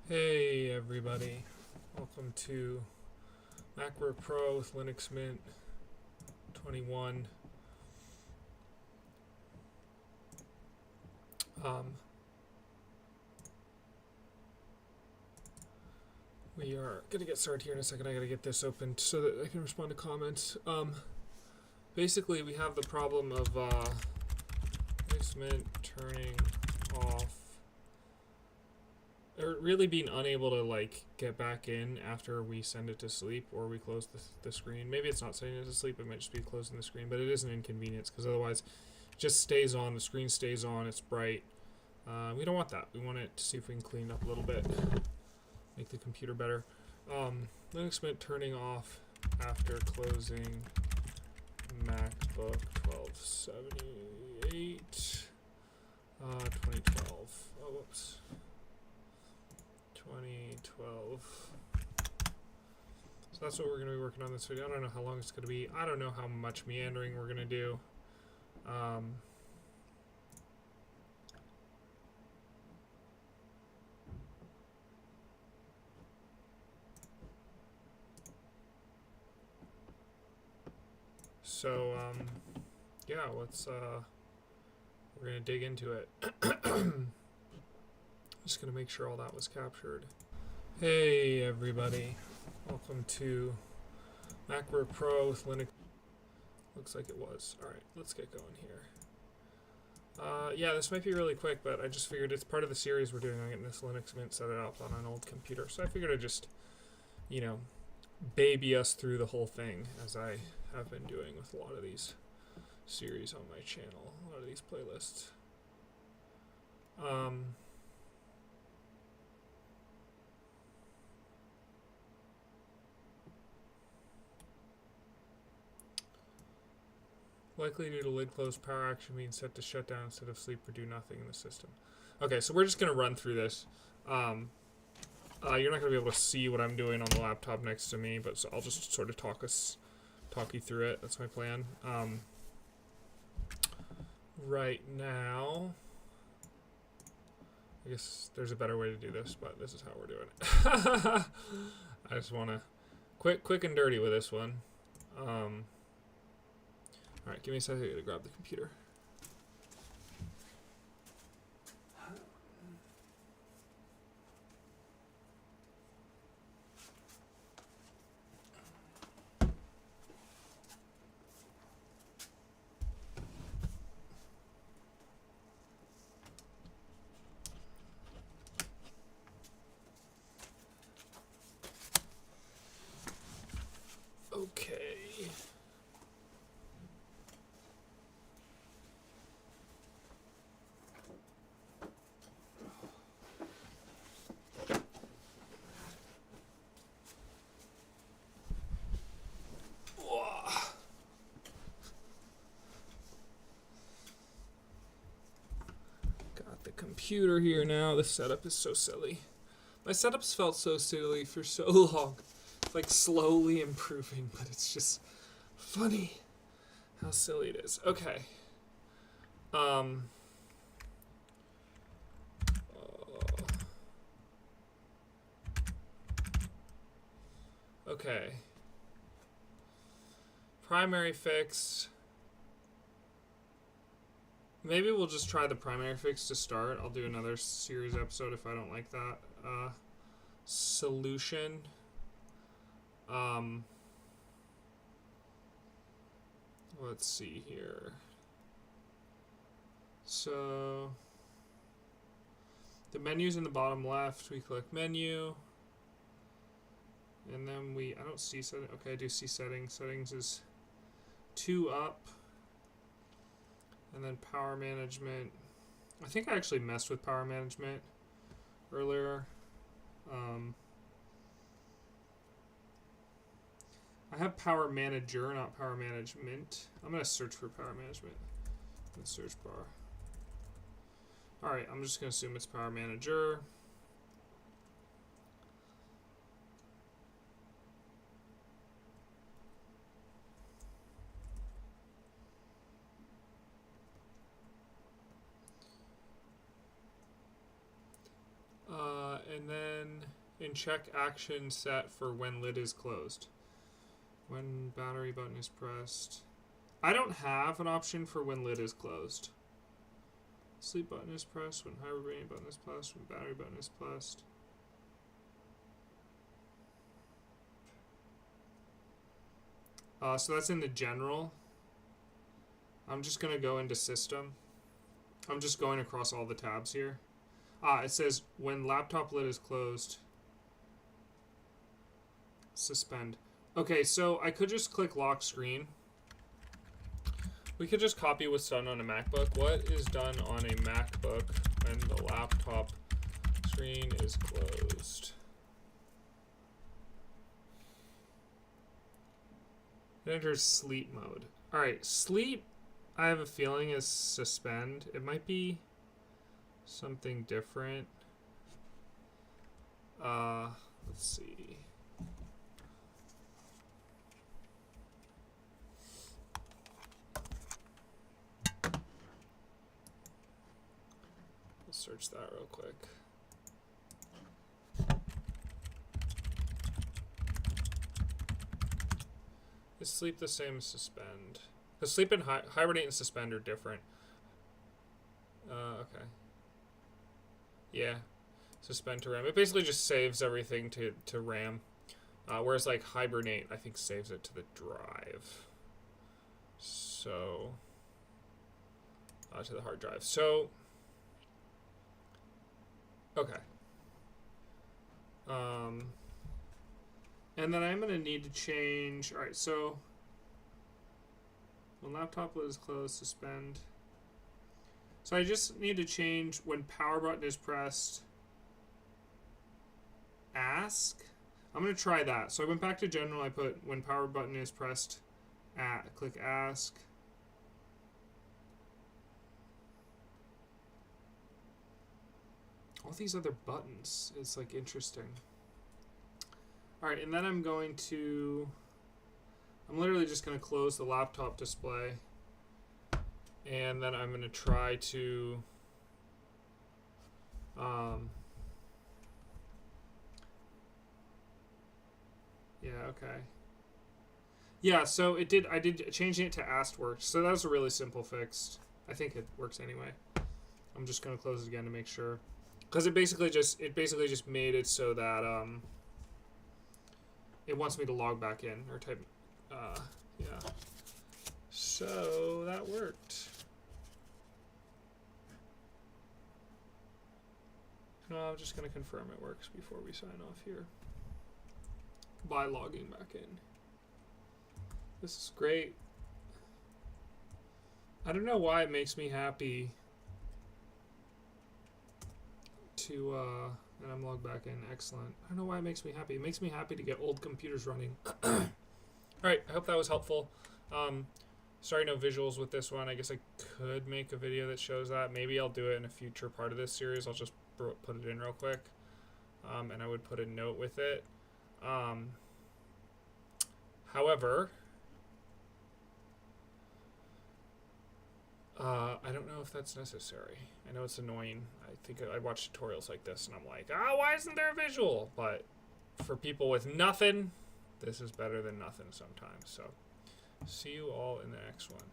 Hey everybody, welcome to MacBook Pro with Linux Mint 21. We are going to get started here in a second. I got to get this open so that I can respond to comments. Basically, we have the problem of Linux Mint turning off, or really being unable to get back in after we send it to sleep or we close the screen. Maybe it's not sending it to sleep, it might just be closing the screen, but it is an inconvenience because otherwise it just stays on, the screen stays on, it's bright. We don't want that. We want it to see if we can clean up a little bit, make the computer better. Linux Mint turning off after closing MacBook 1278 2012. Oh, whoops. 2012. So that's what we're going to be working on this video. I don't know how long it's going to be. I don't know how much meandering we're going to do. Yeah, let's, we're going to dig into it. Just going to make sure all that was captured. Hey everybody, welcome to MacBook Pro with Linux. Looks like it was. Alright, let's get going here. Yeah, this might be really quick, but I just figured it's part of the series we're doing on getting this Linux Mint set it up on an old computer. So I figured I'd just, baby us through the whole thing, as I have been doing with a lot of these series on my channel, a lot of these playlists. Likely due to lid closed, power action being set to shut down instead of sleep or do nothing in the system. Okay, so we're just going to run through this. You're not going to be able to see what I'm doing on the laptop next to me, but so I'll just sort of talk you through it. That's my plan. Right now, I guess there's a better way to do this, but this is how we're doing it. I just want to quick and dirty with this one. Alright, give me a second to grab the computer. Okay. Got the computer here now. The setup is so silly. My setups felt so silly for so long. It's like slowly improving, but it's just funny how silly it is. Okay. Okay. Primary fix. Maybe we'll just try the primary fix to start. I'll do another series episode if I don't like that. Solution. Let's see here. So the menu's in the bottom left. We click menu. And then I don't see setting. Okay, I do see settings. Settings is 2 up. And then power management. I think I actually messed with power management earlier. I have power manager, not power management. I'm going to search for power management in the search bar. Alright, I'm just going to assume it's power manager. And then in check action set for when lid is closed. When battery button is pressed. I don't have an option for when lid is closed. Sleep button is pressed, when hibernating button is pressed, when battery button is pressed. So that's in the general. I'm just going to go into system. I'm just going across all the tabs here. It says when laptop lid is closed, suspend. Okay, so I could just click lock screen. We could just copy what's done on a MacBook. What is done on a MacBook when the laptop screen is closed? It enters sleep mode. Alright, sleep, I have a feeling, is suspend. It might be something different. Let's see. Let's search that real quick. Is sleep the same as suspend? Because sleep and hibernate and suspend are different. Okay. Yeah. Suspend to RAM. It basically just saves everything to RAM. Whereas like hibernate, I think saves it to the drive. So, to the hard drive. So, okay. And then I'm going to need to change. All right, so when laptop lid is closed, suspend. So I just need to change when power button is pressed. Ask. I'm going to try that. So I went back to general. I put when power button is pressed. Click ask. All these other buttons. It's like interesting. All right, and then I'm literally just going to close the laptop display. And then I'm going to try to yeah, okay. Yeah, so I did changing it to asked worked. So that was a really simple fix. I think it works anyway. I'm just going to close it again to make sure. Cuz it basically just made it so that it wants me to log back in or type yeah. So that worked. No, I'm just going to confirm it works before we sign off here by logging back in. This is great. I don't know why it makes me happy to and I'm logged back in. Excellent. I don't know why it makes me happy. It makes me happy to get old computers running. Alright, I hope that was helpful. Sorry, no visuals with this one. I guess I could make a video that shows that. Maybe I'll do it in a future part of this series. I'll just put it in real quick. And I would put a note with it. However, I don't know if that's necessary. I know it's annoying. I think I watch tutorials like this and I'm like, why isn't there a visual? But for people with nothing, this is better than nothing sometimes. So, see you all in the next one.